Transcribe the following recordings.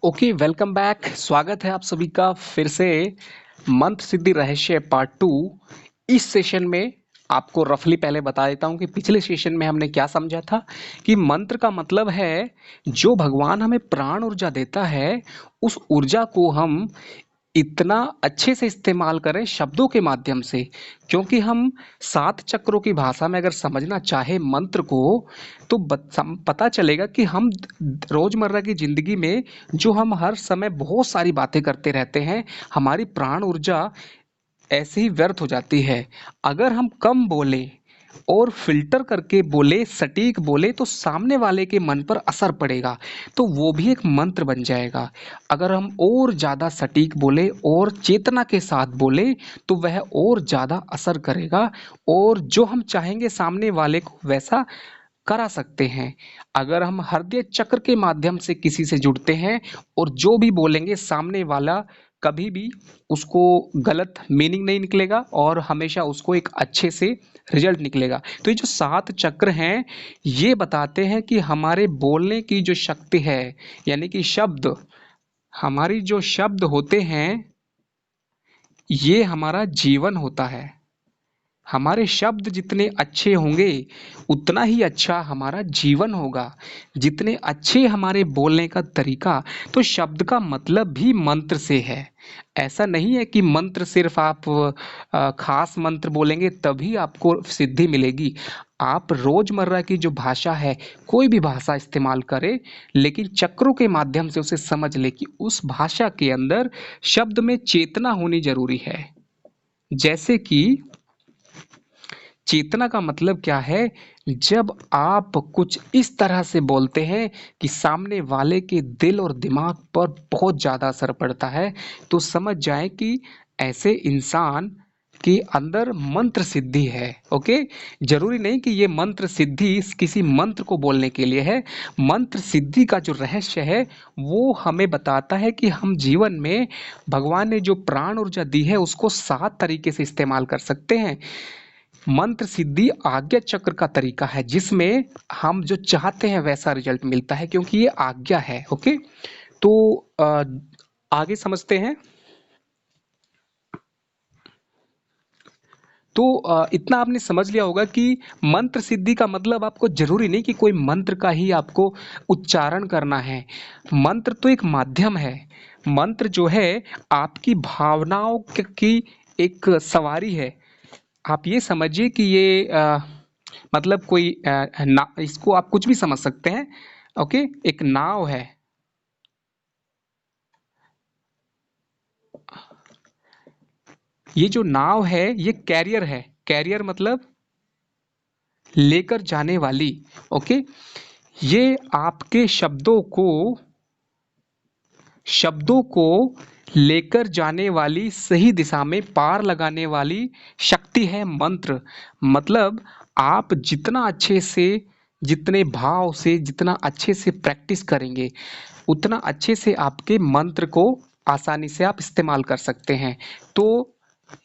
Okay, welcome back. स्वागत है आप सभी का फिर से मंत्र सिद्धि रहस्य पार्ट टू। इस सेशन में आपको रफली पहले बता देता हूं कि पिछले सेशन में हमने क्या समझा था कि मंत्र का मतलब है जो भगवान हमें प्राण ऊर्जा देता है, उस ऊर्जा को हम इतना अच्छे से इस्तेमाल करें शब्दों के माध्यम से। क्योंकि हम सात चक्रों की भाषा में अगर समझना चाहे मंत्र को, तो पता चलेगा कि हम रोजमर्रा की जिंदगी में जो हम हर समय बहुत सारी बातें करते रहते हैं, हमारी प्राण ऊर्जा ऐसे ही व्यर्थ हो जाती है। अगर हम कम बोले और फ़िल्टर करके बोले, सटीक बोले, तो सामने वाले के मन पर असर पड़ेगा, तो वो भी एक मंत्र बन जाएगा। अगर हम और ज़्यादा सटीक बोले और चेतना के साथ बोले, तो वह और ज़्यादा असर करेगा और जो हम चाहेंगे सामने वाले को वैसा करा सकते हैं। अगर हम हृदय चक्र के माध्यम से किसी से जुड़ते हैं और जो भी बोलेंगे सामने वाला कभी भी उसको गलत मीनिंग नहीं निकलेगा और हमेशा उसको एक अच्छे से रिजल्ट निकलेगा। तो ये जो सात चक्र हैं, ये बताते हैं कि हमारे बोलने की जो शक्ति है, यानी कि शब्द, हमारी जो शब्द होते हैं, ये हमारा जीवन होता है। हमारे शब्द जितने अच्छे होंगे, उतना ही अच्छा हमारा जीवन होगा। जितने अच्छे हमारे बोलने का तरीका, तो शब्द का मतलब भी मंत्र से है। ऐसा नहीं है कि मंत्र सिर्फ आप खास मंत्र बोलेंगे तभी आपको सिद्धि मिलेगी। आप रोजमर्रा की जो भाषा है, कोई भी भाषा इस्तेमाल करें, लेकिन चक्रों के माध्यम से उसे समझ ले कि उस भाषा के अंदर शब्द में चेतना होनी जरूरी है। जैसे कि चेतना का मतलब क्या है? जब आप कुछ इस तरह से बोलते हैं कि सामने वाले के दिल और दिमाग पर बहुत ज़्यादा असर पड़ता है, तो समझ जाएं कि ऐसे इंसान के अंदर मंत्र सिद्धि है। ओके, जरूरी नहीं कि ये मंत्र सिद्धि किसी मंत्र को बोलने के लिए है। मंत्र सिद्धि का जो रहस्य है, वो हमें बताता है कि हम जीवन में भगवान ने जो प्राण ऊर्जा दी है, उसको सात तरीके से इस्तेमाल कर सकते हैं। मंत्र सिद्धि आज्ञा चक्र का तरीका है, जिसमें हम जो चाहते हैं वैसा रिजल्ट मिलता है, क्योंकि ये आज्ञा है। ओके, तो आगे समझते हैं। तो इतना आपने समझ लिया होगा कि मंत्र सिद्धि का मतलब आपको जरूरी नहीं कि कोई मंत्र का ही आपको उच्चारण करना है। मंत्र तो एक माध्यम है। मंत्र जो है आपकी भावनाओं की एक सवारी है। आप ये समझिए कि ये मतलब कोई ना, इसको आप कुछ भी समझ सकते हैं। ओके, एक नाव है। ये जो नाव है, ये कैरियर है। कैरियर मतलब लेकर जाने वाली। ओके, ये आपके शब्दों को लेकर जाने वाली, सही दिशा में पार लगाने वाली शक्ति है मंत्र। मतलब आप जितना अच्छे से, जितने भाव से, जितना अच्छे से प्रैक्टिस करेंगे, उतना अच्छे से आपके मंत्र को आसानी से आप इस्तेमाल कर सकते हैं। तो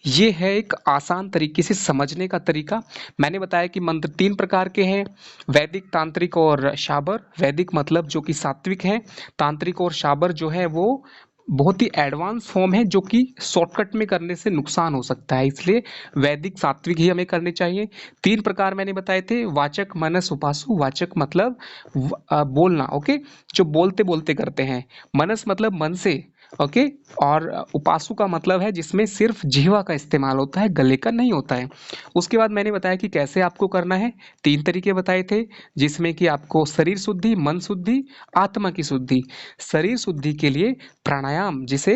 ये है एक आसान तरीके से समझने का तरीका। मैंने बताया कि मंत्र तीन प्रकार के हैं: वैदिक, तांत्रिक और शाबर। वैदिक मतलब जो कि सात्विक है। तांत्रिक और शाबर जो है वो बहुत ही एडवांस फॉर्म है, जो कि शॉर्टकट में करने से नुकसान हो सकता है, इसलिए वैदिक सात्विक ही हमें करने चाहिए। तीन प्रकार मैंने बताए थे: वाचक, मनस, उपासु। वाचक मतलब बोलना। ओके, जो बोलते बोलते करते हैं। मनस मतलब मन से। ओके, और उपासु का मतलब है जिसमें सिर्फ जीवा का इस्तेमाल होता है, गले का नहीं होता है। उसके बाद मैंने बताया कि कैसे आपको करना है। तीन तरीके बताए थे, जिसमें कि आपको शरीर शुद्धि, मन शुद्धि, आत्मा की शुद्धि। शरीर शुद्धि के लिए प्राणायाम, जिसे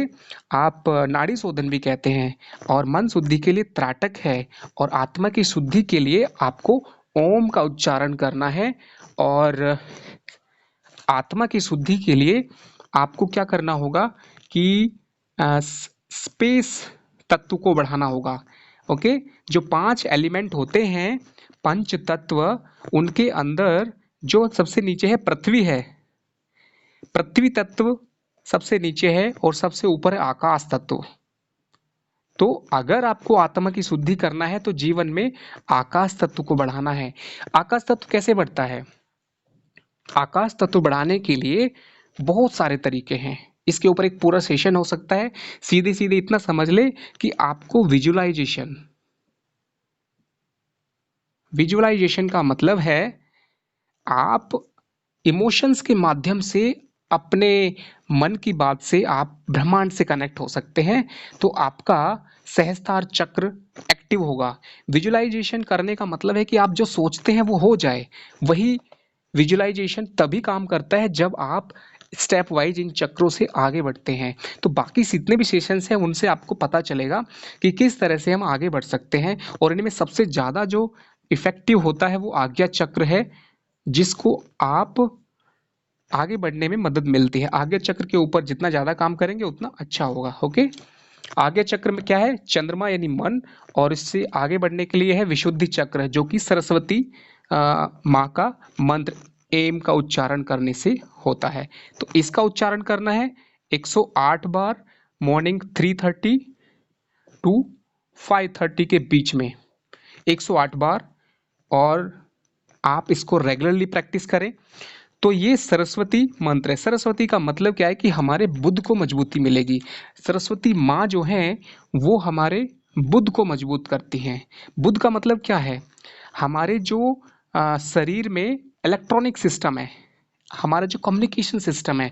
आप नाड़ी शोधन भी कहते हैं, और मन शुद्धि के लिए त्राटक है, और आत्मा की शुद्धि के लिए आपको ओम का उच्चारण करना है। और आत्मा की शुद्धि के लिए आपको क्या करना होगा कि स्पेस तत्व को बढ़ाना होगा। ओके, जो पांच एलिमेंट होते हैं, पंच तत्व, उनके अंदर जो सबसे नीचे है पृथ्वी है। पृथ्वी तत्व सबसे नीचे है और सबसे ऊपर है आकाश तत्व। तो अगर आपको आत्मा की शुद्धि करना है, तो जीवन में आकाश तत्व को बढ़ाना है। आकाश तत्व कैसे बढ़ता है? आकाश तत्व बढ़ाने के लिए बहुत सारे तरीके हैं, इसके ऊपर एक पूरा सेशन हो सकता है। सीधे सीधे इतना समझ ले कि आपको विजुअलाइजेशन, विजुअलाइजेशन का मतलब है आप इमोशंस के माध्यम से अपने मन की बात से आप ब्रह्मांड से कनेक्ट हो सकते हैं। तो आपका सहस्त्रार चक्र एक्टिव होगा। विजुअलाइजेशन करने का मतलब है कि आप जो सोचते हैं वो हो जाए। वही विजुअलाइजेशन तभी काम करता है जब आप स्टेप वाइज इन चक्रों से आगे बढ़ते हैं। तो बाकी जितने भी सेशंस हैं उनसे आपको पता चलेगा कि किस तरह से हम आगे बढ़ सकते हैं। और इनमें सबसे ज़्यादा जो इफेक्टिव होता है वो आज्ञा चक्र है, जिसको आप आगे बढ़ने में मदद मिलती है। आज्ञा चक्र के ऊपर जितना ज़्यादा काम करेंगे उतना अच्छा होगा। ओके, आज्ञा चक्र में क्या है, चंद्रमा यानी मन, और इससे आगे बढ़ने के लिए है विशुद्धि चक्र, जो कि सरस्वती माँ का मंत्र एम का उच्चारण करने से होता है। तो इसका उच्चारण करना है 108 बार, मॉर्निंग 3:30 टू 5:30 के बीच में 108 बार। और आप इसको रेगुलरली प्रैक्टिस करें। तो ये सरस्वती मंत्र है। सरस्वती का मतलब क्या है कि हमारे बुद्ध को मजबूती मिलेगी। सरस्वती माँ जो हैं वो हमारे बुद्ध को मजबूत करती हैं। बुद्ध का मतलब क्या है, हमारे जो शरीर में इलेक्ट्रॉनिक सिस्टम है, हमारा जो कम्युनिकेशन सिस्टम है,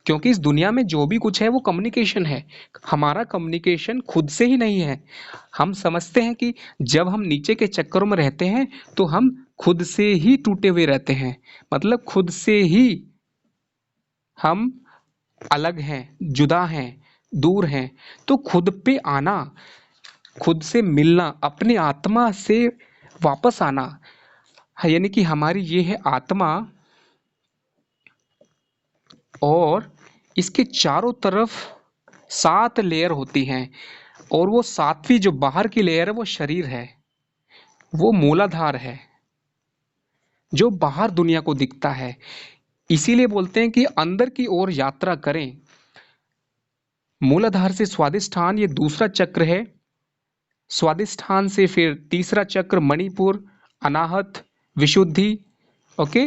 क्योंकि इस दुनिया में जो भी कुछ है वो कम्युनिकेशन है। हमारा कम्युनिकेशन खुद से ही नहीं है। हम समझते हैं कि जब हम नीचे के चक्करों में रहते हैं तो हम खुद से ही टूटे हुए रहते हैं, मतलब खुद से ही हम अलग हैं, जुदा हैं, दूर हैं। तो खुद पे आना, खुद से मिलना, अपनी आत्मा से वापस आना, यानी कि हमारी ये है आत्मा, और इसके चारों तरफ 7 लेयर होती हैं। और वो 7वीं जो बाहर की लेयर है वो शरीर है, वो मूलाधार है जो बाहर दुनिया को दिखता है। इसीलिए बोलते हैं कि अंदर की ओर यात्रा करें। मूलाधार से स्वादिष्ठान ये दूसरा चक्र है। स्वादिष्ठान से फिर तीसरा चक्र मणिपुर, अनाहत, विशुद्धि, ओके,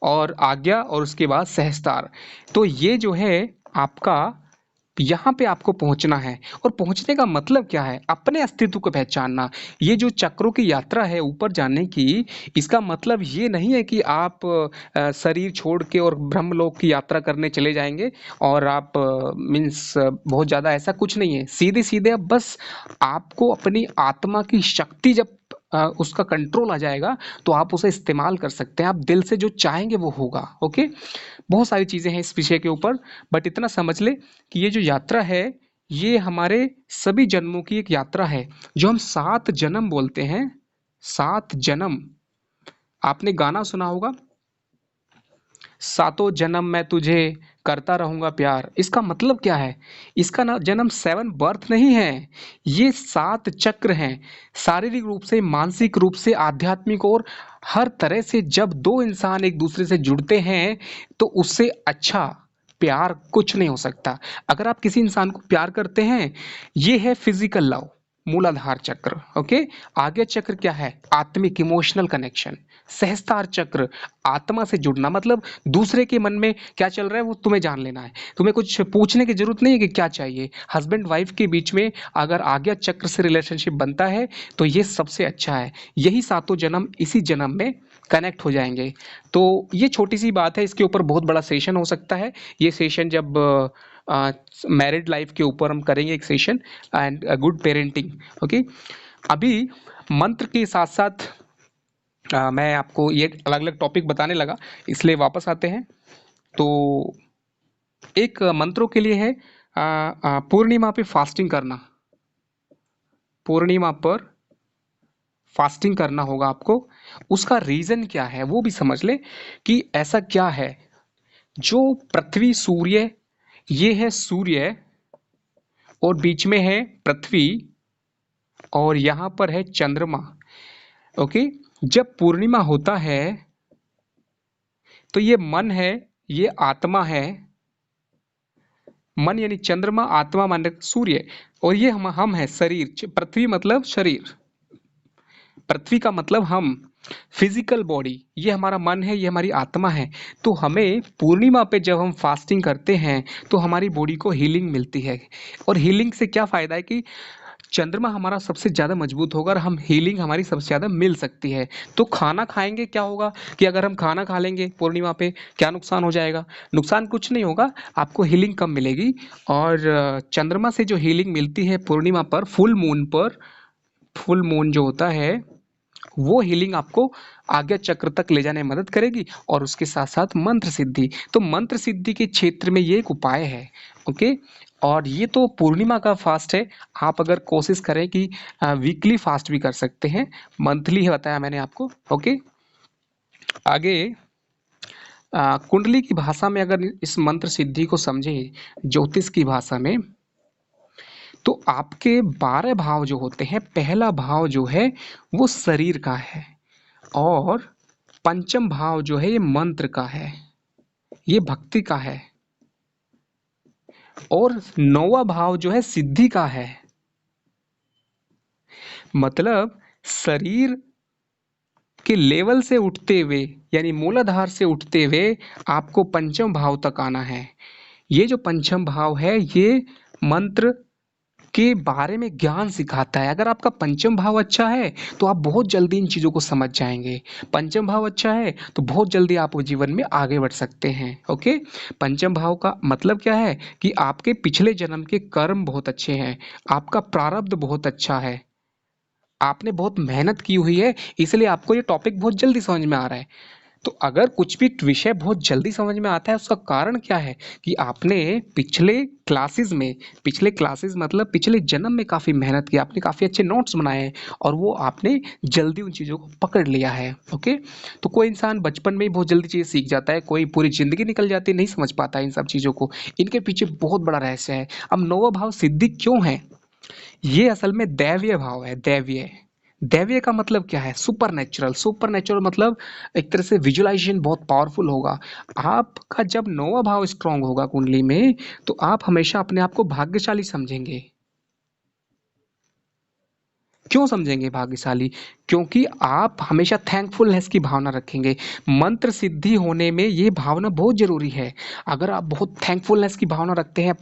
और आज्ञा, और उसके बाद सहस्त्रार। तो ये जो है आपका, यहाँ पे आपको पहुंचना है। और पहुंचने का मतलब क्या है, अपने अस्तित्व को पहचानना। ये जो चक्रों की यात्रा है ऊपर जाने की, इसका मतलब ये नहीं है कि आप शरीर छोड़ के और ब्रह्मलोक की यात्रा करने चले जाएंगे। और आप मीन्स बहुत ज़्यादा ऐसा कुछ नहीं है। सीधे सीधे अब बस आपको अपनी आत्मा की शक्ति जब उसका कंट्रोल आ जाएगा तो आप उसे इस्तेमाल कर सकते हैं। आप दिल से जो चाहेंगे वो होगा। ओके, बहुत सारी चीज़ें हैं इस विषय के ऊपर, बट इतना समझ ले कि ये जो यात्रा है ये हमारे सभी जन्मों की एक यात्रा है, जो हम 7 जन्म बोलते हैं। 7 जन्म, आपने गाना सुना होगा, सातों जन्म मैं तुझे करता रहूंगा प्यार। इसका मतलब क्या है, इसका ना जन्म 7 बर्थ नहीं है, ये 7 चक्र हैं। शारीरिक रूप से, मानसिक रूप से, आध्यात्मिक और हर तरह से जब दो इंसान एक दूसरे से जुड़ते हैं तो उससे अच्छा प्यार कुछ नहीं हो सकता। अगर आप किसी इंसान को प्यार करते हैं, ये है फिजिकल लव, मूलाधार चक्र। ओके, आगे चक्र क्या है, आत्मिक इमोशनल कनेक्शन। सहस्त्रार चक्र, आत्मा से जुड़ना, मतलब दूसरे के मन में क्या चल रहा है वो तुम्हें जान लेना है। तुम्हें कुछ पूछने की जरूरत नहीं है कि क्या चाहिए। हस्बैंड वाइफ के बीच में अगर आज्ञा चक्र से रिलेशनशिप बनता है तो ये सबसे अच्छा है। यही सातों जन्म इसी जन्म में कनेक्ट हो जाएंगे। तो ये छोटी सी बात है, इसके ऊपर बहुत बड़ा सेशन हो सकता है। ये सेशन जब मैरिड लाइफ के ऊपर हम करेंगे एक session, and good parenting. Okay, अभी मंत्र के साथ साथ मैं आपको ये अलग अलग टॉपिक बताने लगा, इसलिए वापस आते हैं। तो एक मंत्रों के लिए है पूर्णिमा पे फास्टिंग करना। पूर्णिमा पर फास्टिंग करना होगा आपको। उसका रीज़न क्या है वो भी समझ ले कि ऐसा क्या है। जो पृथ्वी, सूर्य, ये है सूर्य, और बीच में है पृथ्वी, और यहाँ पर है चंद्रमा। ओके, जब पूर्णिमा होता है तो ये मन है, ये आत्मा है। मन यानी चंद्रमा, आत्मा मान सूर्य, और ये हम है शरीर। पृथ्वी मतलब शरीर, पृथ्वी का मतलब हम। फिजिकल बॉडी, ये हमारा मन है, ये हमारी आत्मा है। तो हमें पूर्णिमा पे जब हम फास्टिंग करते हैं तो हमारी बॉडी को हीलिंग मिलती है। और हीलिंग से क्या फ़ायदा है कि चंद्रमा हमारा सबसे ज़्यादा मजबूत होगा और हम हीलिंग हमारी सबसे ज़्यादा मिल सकती है। तो खाना खाएंगे क्या होगा कि अगर हम खाना खा लेंगे पूर्णिमा पे, क्या नुकसान हो जाएगा? नुकसान कुछ नहीं होगा, आपको हीलिंग कम मिलेगी। और चंद्रमा से जो हीलिंग मिलती है पूर्णिमा पर, फुल मून पर, फुल मून जो होता है वो हीलिंग आपको आज्ञा चक्र तक ले जाने में मदद करेगी। और उसके साथ साथ मंत्र सिद्धि, तो मंत्र सिद्धि के क्षेत्र में ये एक उपाय है। ओके। और ये तो पूर्णिमा का फास्ट है। आप अगर कोशिश करें कि वीकली फास्ट भी कर सकते हैं, मंथली है बताया मैंने आपको। ओके। आगे कुंडली की भाषा में अगर इस मंत्र सिद्धि को समझें, ज्योतिष की भाषा में, तो आपके 12 भाव जो होते हैं, पहला भाव जो है वो शरीर का है, और पंचम भाव जो है ये मंत्र का है, ये भक्ति का है, और नौवां भाव जो है सिद्धि का है। मतलब शरीर के लेवल से उठते हुए, यानी मूलाधार से उठते हुए आपको पंचम भाव तक आना है। ये जो पंचम भाव है ये मंत्र के बारे में ज्ञान सिखाता है। अगर आपका पंचम भाव अच्छा है तो आप बहुत जल्दी इन चीज़ों को समझ जाएंगे। पंचम भाव अच्छा है तो बहुत जल्दी आप जीवन में आगे बढ़ सकते हैं। ओके। पंचम भाव का मतलब क्या है कि आपके पिछले जन्म के कर्म बहुत अच्छे हैं, आपका प्रारब्ध बहुत अच्छा है, आपने बहुत मेहनत की हुई है, इसलिए आपको ये टॉपिक बहुत जल्दी समझ में आ रहा है। तो अगर कुछ भी विषय बहुत जल्दी समझ में आता है, उसका कारण क्या है कि आपने पिछले क्लासेस मतलब पिछले जन्म में काफ़ी मेहनत की, आपने काफ़ी अच्छे नोट्स बनाए हैं, और वो आपने जल्दी उन चीज़ों को पकड़ लिया है। ओके। तो कोई इंसान बचपन में ही बहुत जल्दी चीज़ें सीख जाता है, कोई पूरी ज़िंदगी निकल जाती है, नहीं समझ पाता इन सब चीज़ों को। इनके पीछे बहुत बड़ा रहस्य है। अब नौवां भाव सिद्धि क्यों है? ये असल में दैवीय भाव है। दैवीय, दैवीय का मतलब क्या है? Super natural. सुपर नेचुरल मतलब एक तरह से विजुअलाइजेशन बहुत पावरफुल होगा। आपका जब नौवां भाव स्ट्रांग होगा कुंडली में, तो आप हमेशा अपने आप को भाग्यशाली समझेंगे। क्यों समझेंगे भाग्यशाली? क्योंकि आप हमेशा थैंकफुलनेस की भावना रखेंगे। मंत्र सिद्धि होने में ये भावना बहुत ज़रूरी है। अगर आप बहुत थैंकफुलनेस की भावना रखते हैं,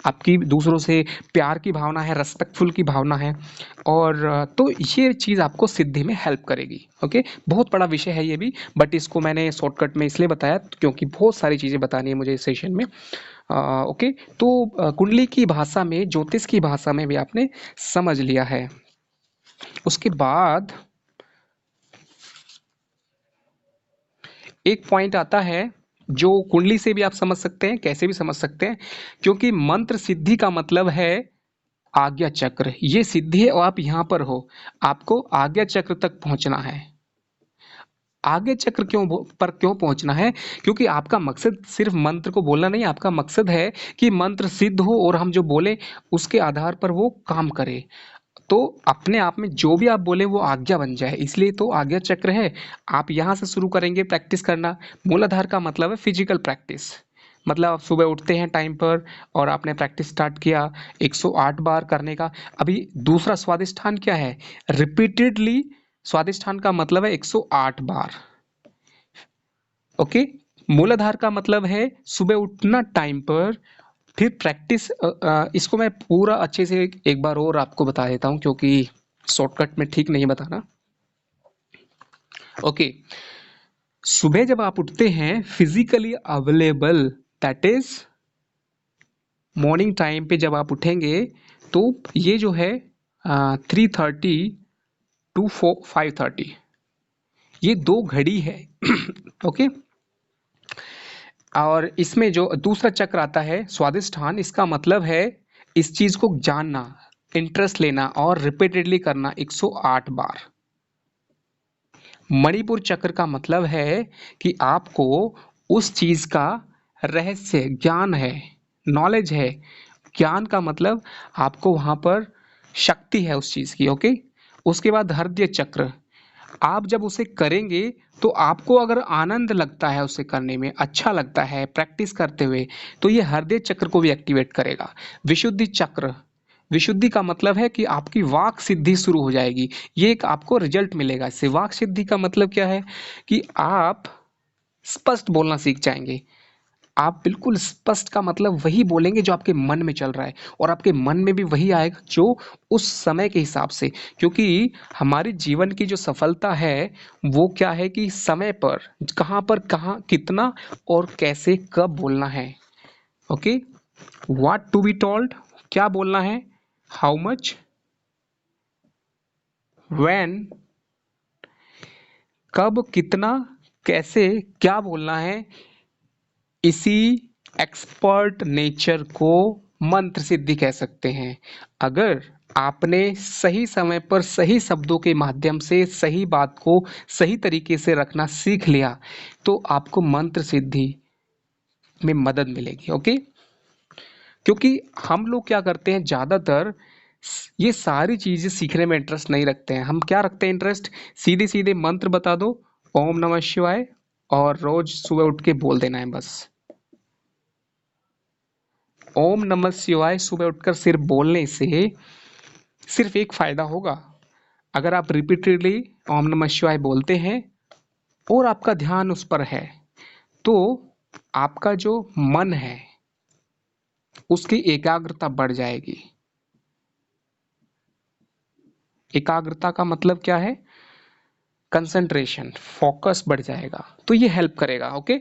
आपकी दूसरों से प्यार की भावना है, रिस्पेक्टफुल की भावना है, और तो ये चीज़ आपको सिद्धि में हेल्प करेगी। ओके। बहुत बड़ा विषय है ये भी, बट इसको मैंने शॉर्टकट में इसलिए बताया क्योंकि बहुत सारी चीज़ें बतानी है मुझे इस सेशन में। ओके। तो कुंडली की भाषा में, ज्योतिष की भाषा में भी आपने समझ लिया है। उसके बाद एक पॉइंट आता है जो कुंडली से भी आप समझ सकते हैं, कैसे भी समझ सकते हैं, क्योंकि मंत्र सिद्धि का मतलब है आज्ञा चक्र। ये सिद्धि है और आप यहाँ पर हो, आपको आज्ञा चक्र तक पहुँचना है। आगे चक्र क्यों पहुंचना है? क्योंकि आपका मकसद सिर्फ मंत्र को बोलना नहीं, आपका मकसद है कि मंत्र सिद्ध हो और हम जो बोले उसके आधार पर वो काम करे। तो अपने आप में जो भी आप बोले वो आज्ञा बन जाए, इसलिए तो आज्ञा चक्र है। आप यहाँ से शुरू करेंगे प्रैक्टिस करना। मूलाधार का मतलब है फिजिकल प्रैक्टिस, मतलब आप सुबह उठते हैं टाइम पर और आपने प्रैक्टिस स्टार्ट किया 108 बार करने का। अभी दूसरा स्वादिष्ठान क्या है? रिपीटेडली। स्वादिष्ठान का मतलब है 108 बार। ओके। मूलाधार का मतलब है सुबह उठना टाइम पर, फिर प्रैक्टिस। इसको मैं पूरा अच्छे से एक बार और आपको बता देता हूँ क्योंकि शॉर्टकट में ठीक नहीं बताना। ओके। सुबह जब आप उठते हैं physically available, that is morning time पे जब आप उठेंगे, तो ये जो है 3:30 टू 5:30, ये 2 घड़ी है। ओके। और इसमें जो दूसरा चक्र आता है स्वादिष्ठान, इसका मतलब है इस चीज को जानना, इंटरेस्ट लेना और रिपीटेडली करना 108 बार। मणिपुर चक्र का मतलब है कि आपको उस चीज का रहस्य ज्ञान है, नॉलेज है। ज्ञान का मतलब आपको वहां पर शक्ति है उस चीज की। ओके। उसके बाद हृदय चक्र, आप जब उसे करेंगे तो आपको अगर आनंद लगता है उसे करने में, अच्छा लगता है प्रैक्टिस करते हुए, तो ये हृदय चक्र को भी एक्टिवेट करेगा। विशुद्धि चक्र, विशुद्धि का मतलब है कि आपकी वाक सिद्धि शुरू हो जाएगी, ये एक आपको रिजल्ट मिलेगा इससे। वाक सिद्धि का मतलब क्या है कि आप स्पष्ट बोलना सीख जाएंगे। आप बिल्कुल स्पष्ट का मतलब वही बोलेंगे जो आपके मन में चल रहा है, और आपके मन में भी वही आएगा जो उस समय के हिसाब से। क्योंकि हमारी जीवन की जो सफलता है वो क्या है कि समय पर कहाँ कितना और कैसे कब बोलना है। Okay, what to be told, क्या बोलना है, हाउ मच, व्हेन, कब, कितना, कैसे, क्या बोलना है। इसी एक्सपर्ट नेचर को मंत्र सिद्धि कह सकते हैं। अगर आपने सही समय पर सही शब्दों के माध्यम से सही बात को सही तरीके से रखना सीख लिया तो आपको मंत्र सिद्धि में मदद मिलेगी। ओके, क्योंकि हम लोग क्या करते हैं ज़्यादातर, ये सारी चीज़ें सीखने में इंटरेस्ट नहीं रखते हैं। हम क्या रखते हैं इंटरेस्ट, सीधे सीधे मंत्र बता दो, ओम नमः शिवाय, और रोज सुबह उठ के बोल देना है बस। ओम नमः शिवाय सुबह उठकर सिर्फ बोलने से सिर्फ एक फायदा होगा, अगर आप रिपीटेडली ओम नमः शिवाय बोलते हैं और आपका ध्यान उस पर है तो आपका जो मन है उसकी एकाग्रता बढ़ जाएगी। एकाग्रता का मतलब क्या है, कंसंट्रेशन, फोकस बढ़ जाएगा, तो ये हेल्प करेगा। ओके,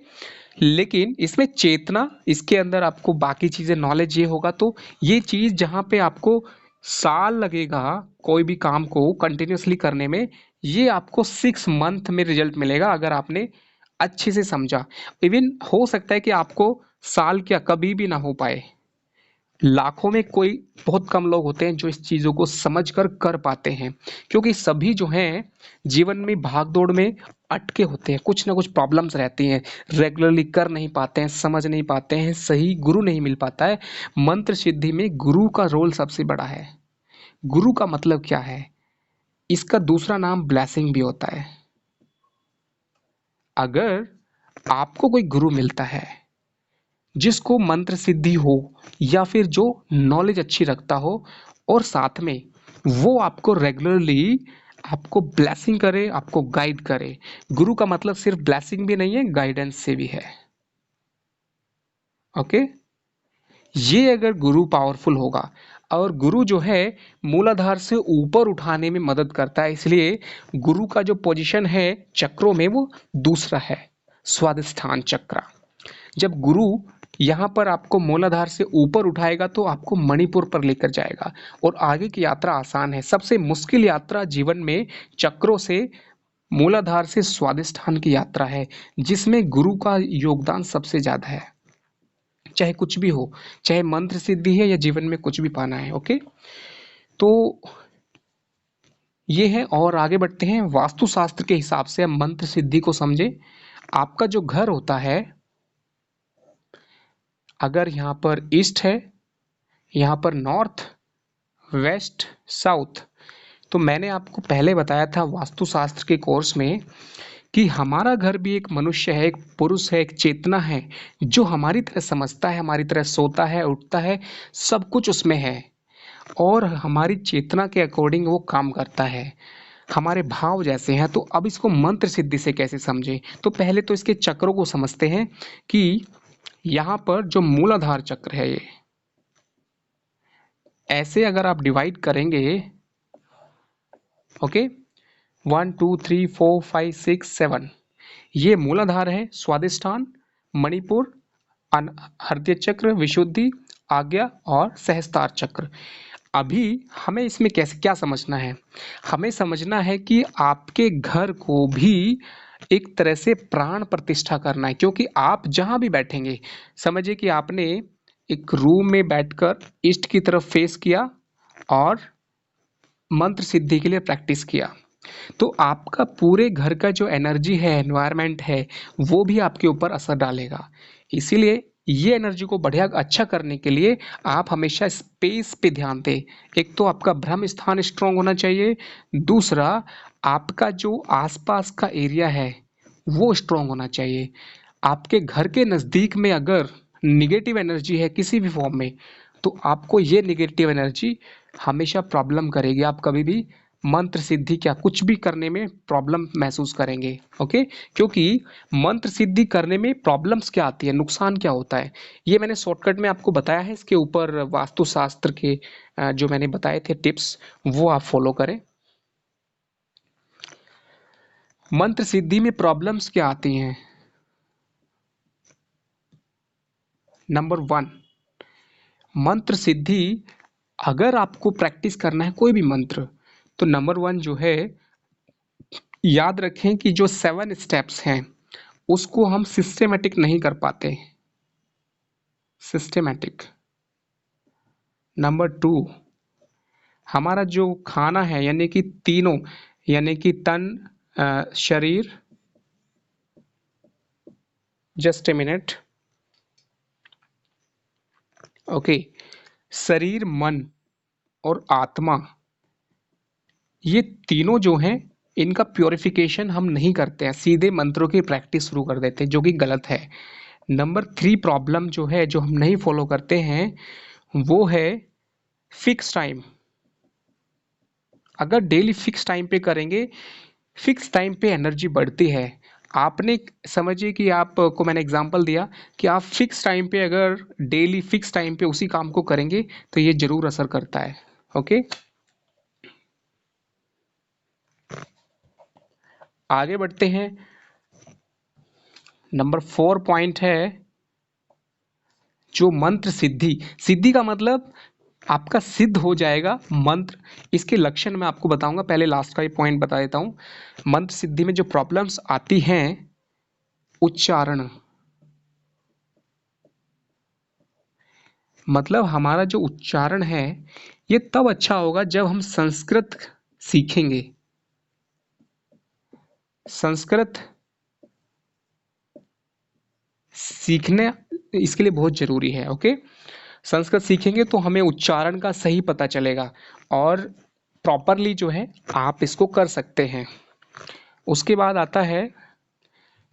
लेकिन इसमें चेतना, इसके अंदर आपको बाकी चीज़ें नॉलेज ये होगा, तो ये चीज़ जहाँ पे आपको साल लगेगा कोई भी काम को कंटिन्यूअसली करने में, ये आपको 6 मंथ में रिजल्ट मिलेगा अगर आपने अच्छे से समझा। इवन हो सकता है कि आपको साल क्या कभी भी ना हो पाए, लाखों में कोई बहुत कम लोग होते हैं जो इस चीज़ों को समझ कर पाते हैं। क्योंकि सभी जो हैं जीवन में भाग दौड़ में अटके होते हैं, कुछ ना कुछ प्रॉब्लम्स रहती हैं, रेगुलरली कर नहीं पाते हैं, समझ नहीं पाते हैं, सही गुरु नहीं मिल पाता है। मंत्र सिद्धि में गुरु का रोल सबसे बड़ा है। गुरु का मतलब क्या है, इसका दूसरा नाम ब्लेसिंग भी होता है। अगर आपको कोई गुरु मिलता है जिसको मंत्र सिद्धि हो या फिर जो नॉलेज अच्छी रखता हो, और साथ में वो आपको रेगुलरली आपको ब्लेसिंग करे, आपको गाइड करे। गुरु का मतलब सिर्फ ब्लेसिंग भी नहीं है, गाइडेंस से भी है। ओके, ये अगर गुरु पावरफुल होगा, और गुरु जो है मूलाधार से ऊपर उठाने में मदद करता है, इसलिए गुरु का जो पोजीशन है चक्रों में वो दूसरा है, स्वादिष्ठान चक्र। जब गुरु यहाँ पर आपको मूलाधार से ऊपर उठाएगा तो आपको मणिपुर पर लेकर जाएगा, और आगे की यात्रा आसान है। सबसे मुश्किल यात्रा जीवन में चक्रों से मूलाधार से स्वादिष्ठान की यात्रा है, जिसमें गुरु का योगदान सबसे ज्यादा है। चाहे कुछ भी हो, चाहे मंत्र सिद्धि है या जीवन में कुछ भी पाना है। ओके, तो ये है, और आगे बढ़ते हैं। वास्तुशास्त्र के हिसाब से हम मंत्र सिद्धि को समझे। आपका जो घर होता है, अगर यहाँ पर ईस्ट है, यहाँ पर नॉर्थ, वेस्ट, साउथ, तो मैंने आपको पहले बताया था वास्तुशास्त्र के कोर्स में कि हमारा घर भी एक मनुष्य है, एक पुरुष है, एक चेतना है जो हमारी तरह समझता है, हमारी तरह सोता है, उठता है, सब कुछ उसमें है, और हमारी चेतना के अकॉर्डिंग वो काम करता है। हमारे भाव जैसे हैं। तो अब इसको मंत्र सिद्धि से कैसे समझें, तो पहले तो इसके चक्रों को समझते हैं कि यहाँ पर जो मूलाधार चक्र है, ये ऐसे अगर आप डिवाइड करेंगे, ओके, 1 2 3 4 5 6 7, ये मूलाधार है, स्वादिष्ठान, मणिपुर, हृदय चक्र, विशुद्धि, आज्ञा और सहस्त्रार चक्र। अभी हमें इसमें कैसे क्या समझना है, हमें समझना है कि आपके घर को भी एक तरह से प्राण प्रतिष्ठा करना है। क्योंकि आप जहां भी बैठेंगे, समझिए कि आपने एक रूम में बैठकर ईस्ट की तरफ फेस किया और मंत्र सिद्धि के लिए प्रैक्टिस किया, तो आपका पूरे घर का जो एनर्जी है, एनवायरनमेंट है, वो भी आपके ऊपर असर डालेगा। इसीलिए ये एनर्जी को बढ़िया अच्छा करने के लिए आप हमेशा स्पेस पे ध्यान दें। एक तो आपका ब्रह्म स्थान स्ट्रांग होना चाहिए, दूसरा आपका जो आसपास का एरिया है वो स्ट्रांग होना चाहिए। आपके घर के नज़दीक में अगर निगेटिव एनर्जी है किसी भी फॉर्म में, तो आपको ये नेगेटिव एनर्जी हमेशा प्रॉब्लम करेगी। आप कभी भी मंत्र सिद्धि क्या कुछ भी करने में प्रॉब्लम महसूस करेंगे। ओके, क्योंकि मंत्र सिद्धि करने में प्रॉब्लम्स क्या आती है, नुकसान क्या होता है, ये मैंने शॉर्टकट में आपको बताया है। इसके ऊपर वास्तुशास्त्र के जो मैंने बताए थे टिप्स, वो आप फॉलो करें। मंत्र सिद्धि में प्रॉब्लम्स क्या आती हैं? नंबर वन, मंत्र सिद्धि, अगर आपको प्रैक्टिस करना है कोई भी मंत्र, तो नंबर वन जो है, याद रखें कि जो 7 स्टेप्स हैं उसको हम सिस्टेमेटिक नहीं कर पाते। सिस्टेमेटिक। नंबर टू, हमारा जो खाना है यानी कि तीनों, यानी कि तन, शरीर, जस्ट ए मिनट, ओके, शरीर, मन और आत्मा, ये तीनों जो हैं इनका प्योरिफिकेशन हम नहीं करते हैं, सीधे मंत्रों की प्रैक्टिस शुरू कर देते हैं, जो कि गलत है। नंबर थ्री प्रॉब्लम जो है, जो हम नहीं फॉलो करते हैं, वो है फिक्स टाइम। अगर डेली फिक्स टाइम पे करेंगे, फिक्स टाइम पे एनर्जी बढ़ती है। आपने समझिए कि आपको मैंने एग्जांपल दिया कि आप फिक्स टाइम पे अगर डेली फिक्स टाइम पे उसी काम को करेंगे तो ये जरूर असर करता है। ओके, आगे बढ़ते हैं। नंबर 4 पॉइंट है जो मंत्र सिद्धि। सिद्धि का मतलब आपका सिद्ध हो जाएगा मंत्र। इसके लक्षण मैं आपको बताऊंगा, पहले लास्ट का ही पॉइंट बता देता हूं। मंत्र सिद्धि में जो प्रॉब्लम्स आती हैं, उच्चारण, मतलब हमारा जो उच्चारण है ये तब अच्छा होगा जब हम संस्कृत सीखेंगे। संस्कृत सीखने इसके लिए बहुत जरूरी है। ओके, संस्कृत सीखेंगे तो हमें उच्चारण का सही पता चलेगा और प्रॉपरली जो है आप इसको कर सकते हैं। उसके बाद आता है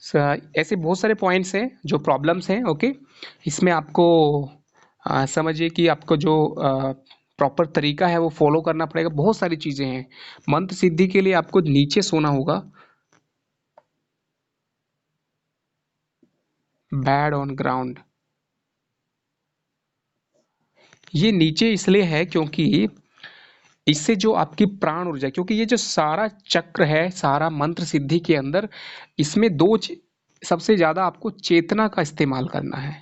ऐसे बहुत सारे पॉइंट्स हैं जो प्रॉब्लम्स हैं। ओके, इसमें आपको समझिए कि आपको जो प्रॉपर तरीका है वो फॉलो करना पड़ेगा। बहुत सारी चीज़ें हैं। मंत्र सिद्धि के लिए आपको नीचे सोना होगा, बैड ऑन ग्राउंड। ये नीचे इसलिए है क्योंकि इससे जो आपकी प्राण ऊर्जा, क्योंकि ये जो सारा चक्र है, सारा मंत्र सिद्धि के अंदर, इसमें सबसे ज़्यादा आपको चेतना का इस्तेमाल करना है।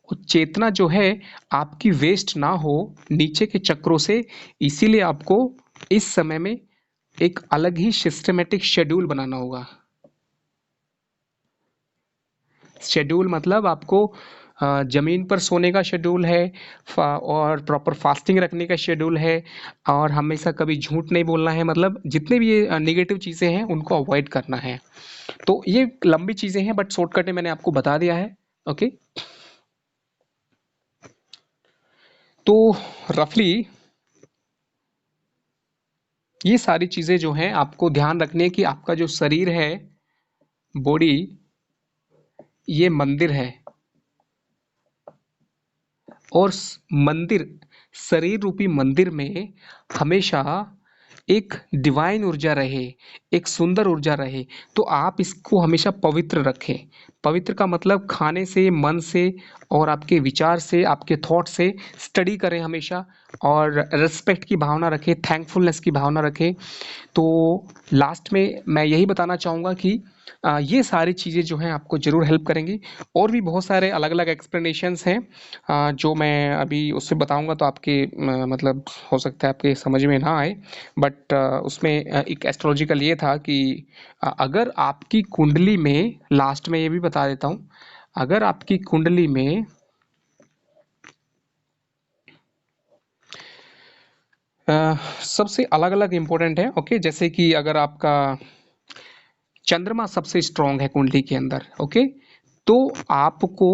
वो चेतना जो है आपकी वेस्ट ना हो नीचे के चक्रों से, इसीलिए आपको इस समय में एक अलग ही सिस्टमेटिक शेड्यूल बनाना होगा। शेड्यूल मतलब आपको ज़मीन पर सोने का शेड्यूल है, और प्रॉपर फास्टिंग रखने का शेड्यूल है, और हमेशा कभी झूठ नहीं बोलना है। मतलब जितने भी ये नेगेटिव चीज़ें हैं उनको अवॉइड करना है। तो ये लंबी चीज़ें हैं बट शॉर्टकट में मैंने आपको बता दिया है। ओके, तो रफली ये सारी चीज़ें जो हैं आपको ध्यान रखनी है कि आपका जो शरीर है, बॉडी, ये मंदिर है। और मंदिर, शरीर रूपी मंदिर में हमेशा एक डिवाइन ऊर्जा रहे, एक सुंदर ऊर्जा रहे। तो आप इसको हमेशा पवित्र रखें। पवित्र का मतलब खाने से, मन से और आपके विचार से, आपके थॉट से स्टडी करें हमेशा, और रिस्पेक्ट की भावना रखें, थैंकफुलनेस की भावना रखें। तो लास्ट में मैं यही बताना चाहूँगा कि ये सारी चीज़ें जो हैं आपको ज़रूर हेल्प करेंगी। और भी बहुत सारे अलग अलग एक्सप्लेनेशंस हैं जो मैं अभी उससे बताऊँगा तो आपके मतलब हो सकता है आपके समझ में ना आए। बट उसमें एक एस्ट्रोलॉजिकल ये था कि अगर आपकी कुंडली में, लास्ट में ये भी बता देता हूँ, अगर आपकी कुंडली में सबसे अलग अलग इम्पोर्टेंट है। ओके, जैसे कि अगर आपका चंद्रमा सबसे स्ट्रांग है कुंडली के अंदर, ओके, तो आपको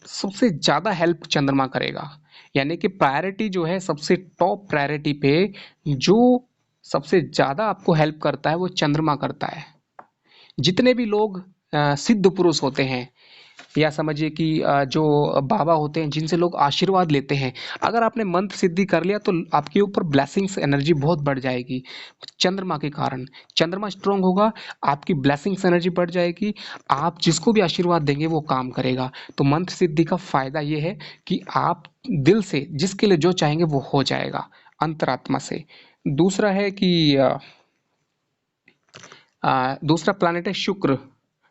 सबसे ज़्यादा हेल्प चंद्रमा करेगा। यानी कि प्रायोरिटी जो है, सबसे टॉप प्रायोरिटी पे जो सबसे ज़्यादा आपको हेल्प करता है वो चंद्रमा करता है। जितने भी लोग सिद्ध पुरुष होते हैं, या समझिए कि जो बाबा होते हैं जिनसे लोग आशीर्वाद लेते हैं, अगर आपने मंत्र सिद्धि कर लिया तो आपके ऊपर ब्लेसिंग्स एनर्जी बहुत बढ़ जाएगी चंद्रमा के कारण। चंद्रमा स्ट्रांग होगा, आपकी ब्लेसिंग्स एनर्जी बढ़ जाएगी, आप जिसको भी आशीर्वाद देंगे वो काम करेगा। तो मंत्र सिद्धि का फायदा ये है कि आप दिल से जिसके लिए जो चाहेंगे वो हो जाएगा अंतरात्मा से। दूसरा है कि दूसरा प्लैनेट है शुक्र।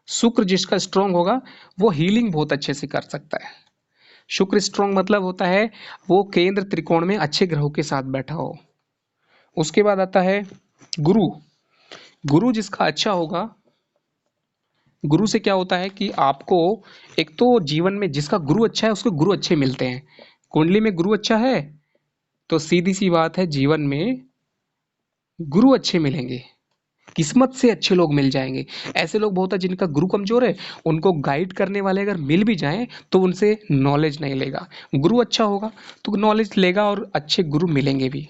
शुक्र जिसका स्ट्रांग होगा वो हीलिंग बहुत अच्छे से कर सकता है। शुक्र स्ट्रांग मतलब होता है वो केंद्र त्रिकोण में अच्छे ग्रहों के साथ बैठा हो। उसके बाद आता है गुरु। गुरु जिसका अच्छा होगा, गुरु से क्या होता है कि आपको एक तो जीवन में जिसका गुरु अच्छा है उसको गुरु अच्छे मिलते हैं। कुंडली में गुरु अच्छा है तो सीधी सी बात है जीवन में गुरु अच्छे मिलेंगे, किस्मत से अच्छे लोग मिल जाएंगे। ऐसे लोग बहुत है जिनका गुरु कमजोर है, उनको गाइड करने वाले अगर मिल भी जाएं तो उनसे नॉलेज नहीं लेगा। गुरु अच्छा होगा तो नॉलेज लेगा और अच्छे गुरु मिलेंगे भी।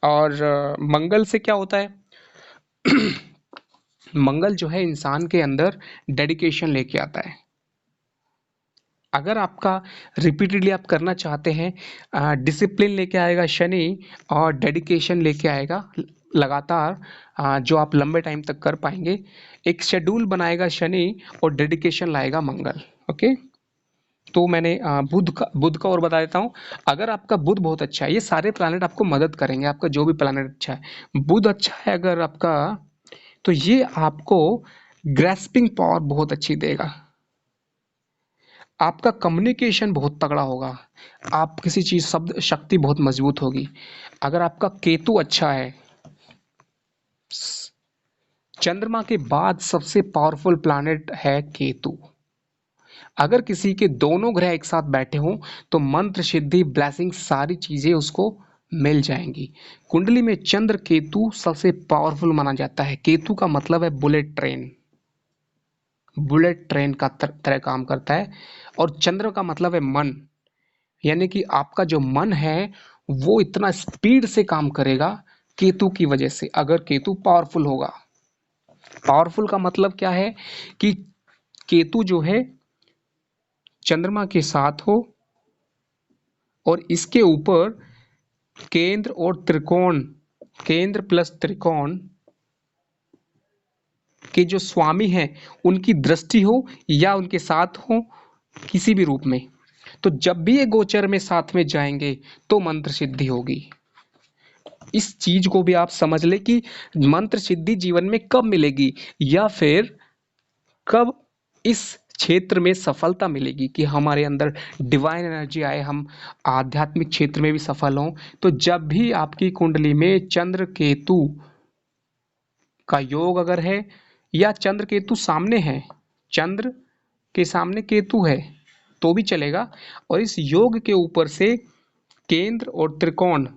और मंगल से क्या होता है? मंगल जो है इंसान के अंदर डेडिकेशन लेके आता है। अगर आपका रिपीटेडली आप करना चाहते हैं, डिसिप्लिन लेके आएगा शनि और डेडिकेशन लेके आएगा लगातार, जो आप लंबे टाइम तक कर पाएंगे। एक शेड्यूल बनाएगा शनि और डेडिकेशन लाएगा मंगल। ओके, तो मैंने बुध का और बता देता हूँ। अगर आपका बुध बहुत अच्छा है, ये सारे प्लैनेट आपको मदद करेंगे, आपका जो भी प्लैनेट अच्छा है। बुध अच्छा है अगर आपका, तो ये आपको ग्रेस्पिंग पावर बहुत अच्छी देगा, आपका कम्युनिकेशन बहुत तगड़ा होगा, आप किसी चीज शब्द शक्ति बहुत मजबूत होगी। अगर आपका केतु अच्छा है, चंद्रमा के बाद सबसे पावरफुल प्लैनेट है केतु। अगर किसी के दोनों ग्रह एक साथ बैठे हों तो मंत्र सिद्धि ब्लेसिंग सारी चीजें उसको मिल जाएंगी। कुंडली में चंद्र केतु सबसे पावरफुल माना जाता है। केतु का मतलब है बुलेट ट्रेन, बुलेट ट्रेन का तरह काम करता है। और चंद्र का मतलब है मन, यानी कि आपका जो मन है वो इतना स्पीड से काम करेगा केतु की वजह से, अगर केतु पावरफुल होगा। पावरफुल का मतलब क्या है कि केतु जो है चंद्रमा के साथ हो और इसके ऊपर केंद्र और त्रिकोण, केंद्र प्लस त्रिकोण के जो स्वामी हैं उनकी दृष्टि हो या उनके साथ हो किसी भी रूप में, तो जब भी ये गोचर में साथ में जाएंगे तो मंत्र सिद्धि होगी। इस चीज को भी आप समझ ले कि मंत्र सिद्धि जीवन में कब मिलेगी या फिर कब इस क्षेत्र में सफलता मिलेगी कि हमारे अंदर डिवाइन एनर्जी आए, हम आध्यात्मिक क्षेत्र में भी सफल हों। तो जब भी आपकी कुंडली में चंद्र केतु का योग अगर है या चंद्र केतु सामने है, चंद्र के सामने केतु है तो भी चलेगा, और इस योग के ऊपर से केंद्र और त्रिकोण,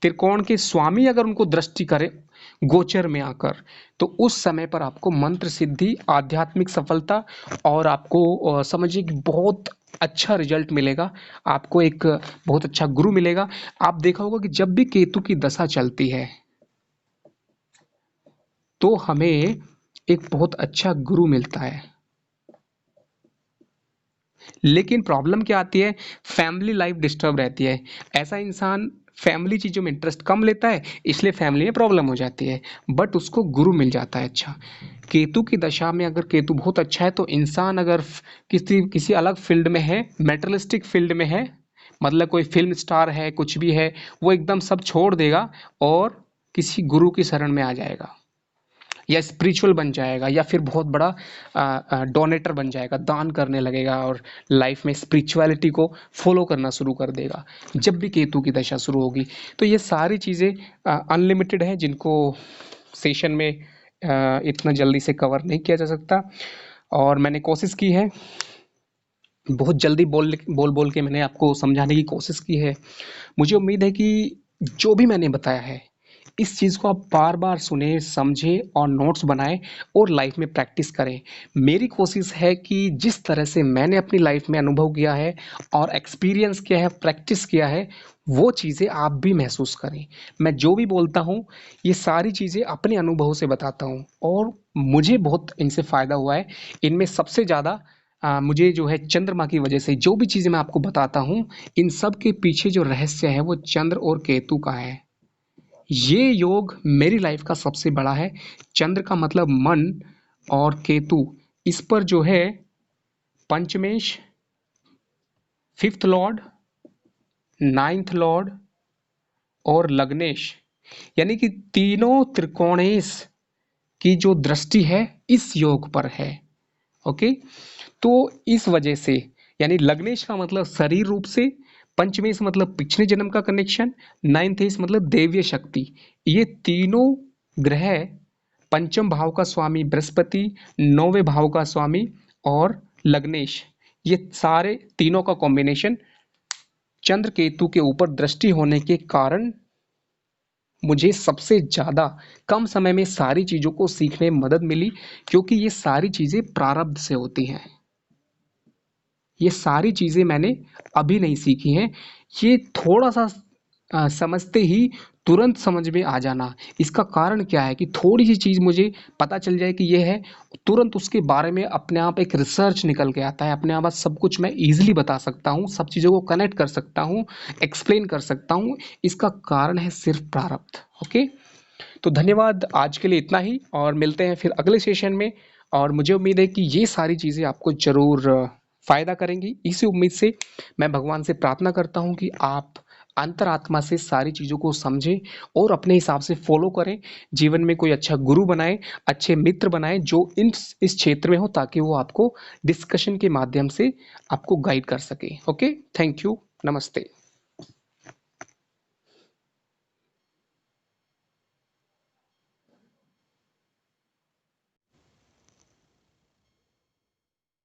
त्रिकोण के स्वामी अगर उनको दृष्टि करे गोचर में आकर, तो उस समय पर आपको मंत्र सिद्धि, आध्यात्मिक सफलता और आपको समझिए कि बहुत अच्छा रिजल्ट मिलेगा। आपको एक बहुत अच्छा गुरु मिलेगा। आप देखा होगा कि जब भी केतु की दशा चलती है तो हमें एक बहुत अच्छा गुरु मिलता है। लेकिन प्रॉब्लम क्या आती है, फैमिली लाइफ डिस्टर्ब रहती है। ऐसा इंसान फैमिली चीज़ों में इंटरेस्ट कम लेता है, इसलिए फैमिली में प्रॉब्लम हो जाती है, बट उसको गुरु मिल जाता है अच्छा। केतु की दशा में अगर केतु बहुत अच्छा है तो इंसान अगर किसी किसी अलग फील्ड में है, मेटरलिस्टिक फील्ड में है, मतलब कोई फिल्म स्टार है, कुछ भी है, वो एकदम सब छोड़ देगा और किसी गुरु की शरण में आ जाएगा, या स्पिरिचुअल बन जाएगा, या फिर बहुत बड़ा डोनेटर बन जाएगा, दान करने लगेगा और लाइफ में स्पिरिचुअलिटी को फॉलो करना शुरू कर देगा जब भी केतु की दशा शुरू होगी। तो ये सारी चीज़ें अनलिमिटेड है, जिनको सेशन में इतना जल्दी से कवर नहीं किया जा सकता, और मैंने कोशिश की है, बहुत जल्दी बोल बोल बोल के मैंने आपको समझाने की कोशिश की है। मुझे उम्मीद है कि जो भी मैंने बताया है इस चीज़ को आप बार बार सुने, समझे और नोट्स बनाएं और लाइफ में प्रैक्टिस करें। मेरी कोशिश है कि जिस तरह से मैंने अपनी लाइफ में अनुभव किया है और एक्सपीरियंस किया है, प्रैक्टिस किया है, वो चीज़ें आप भी महसूस करें। मैं जो भी बोलता हूँ ये सारी चीज़ें अपने अनुभव से बताता हूँ और मुझे बहुत इनसे फ़ायदा हुआ है। इनमें सबसे ज़्यादा मुझे जो है चंद्रमा की वजह से जो भी चीज़ें मैं आपको बताता हूँ, इन सब के पीछे जो रहस्य है वो चंद्र और केतु का है। ये योग मेरी लाइफ का सबसे बड़ा है। चंद्र का मतलब मन और केतु, इस पर जो है पंचमेश, फिफ्थ लॉर्ड, नाइन्थ लॉर्ड और लग्नेश, यानी कि तीनों त्रिकोणेश की जो दृष्टि है इस योग पर है। ओके, तो इस वजह से यानी लग्नेश का मतलब शरीर रूप से, पंचमेश मतलब पिछले जन्म का कनेक्शन, नाइन्थेश मतलब दैवीय शक्ति। ये तीनों ग्रह पंचम भाव का स्वामी बृहस्पति, नौवें भाव का स्वामी और लग्नेश, ये सारे तीनों का कॉम्बिनेशन चंद्र केतु के ऊपर दृष्टि होने के कारण मुझे सबसे ज़्यादा कम समय में सारी चीज़ों को सीखने में मदद मिली, क्योंकि ये सारी चीज़ें प्रारब्ध से होती हैं। ये सारी चीज़ें मैंने अभी नहीं सीखी हैं। ये थोड़ा सा समझते ही तुरंत समझ में आ जाना, इसका कारण क्या है कि थोड़ी सी चीज़ मुझे पता चल जाए कि ये है, तुरंत उसके बारे में अपने आप एक रिसर्च निकल के आता है, अपने आप सब कुछ मैं ईजिली बता सकता हूँ, सब चीज़ों को कनेक्ट कर सकता हूँ, एक्सप्लेन कर सकता हूँ। इसका कारण है सिर्फ प्रारब्ध। ओके, तो धन्यवाद, आज के लिए इतना ही और मिलते हैं फिर अगले सेशन में। और मुझे उम्मीद है कि ये सारी चीज़ें आपको ज़रूर फ़ायदा करेंगी। इसी उम्मीद से मैं भगवान से प्रार्थना करता हूँ कि आप अंतरात्मा से सारी चीज़ों को समझें और अपने हिसाब से फॉलो करें। जीवन में कोई अच्छा गुरु बनाएं, अच्छे मित्र बनाएं जो इस क्षेत्र में हो, ताकि वो आपको डिस्कशन के माध्यम से आपको गाइड कर सके। ओके, थैंक यू, नमस्ते।